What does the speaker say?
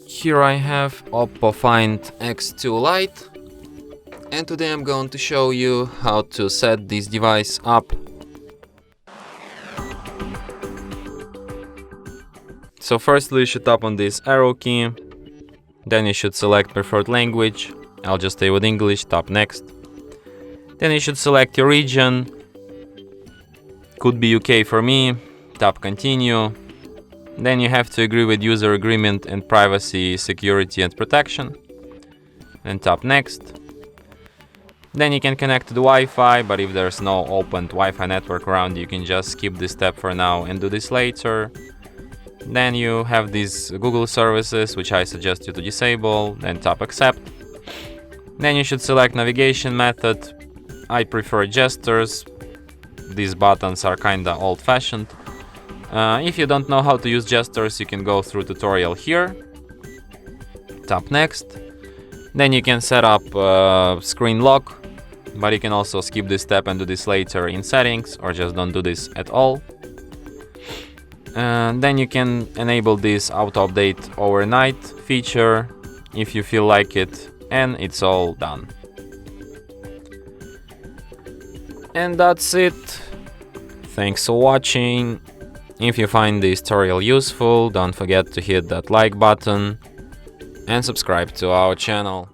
Here I have OPPO Find X2 Lite, and today I'm going to show you how to set this device up. So firstly you should tap on this arrow key, then you should select preferred language. I'll just stay with English, tap next. Then you should select your region, could be UK for me, tap continue. Then you have to agree with user agreement and privacy, security and protection. Then tap next. Then you can connect to the Wi-Fi, but if there's no opened Wi-Fi network around, you can just skip this step for now and do this later. Then you have these Google services, which I suggest you to disable, then tap accept. Then you should select navigation method. I prefer gestures. These buttons are kinda old-fashioned. If you don't know how to use gestures, you can go through tutorial here. Tap next. Then you can set up screen lock, but you can also skip this step and do this later in settings, or just don't do this at all. Then you can enable this auto update overnight feature if you feel like it, and it's all done. And that's it. Thanks for watching. If you find this tutorial useful, don't forget to hit that like button and subscribe to our channel.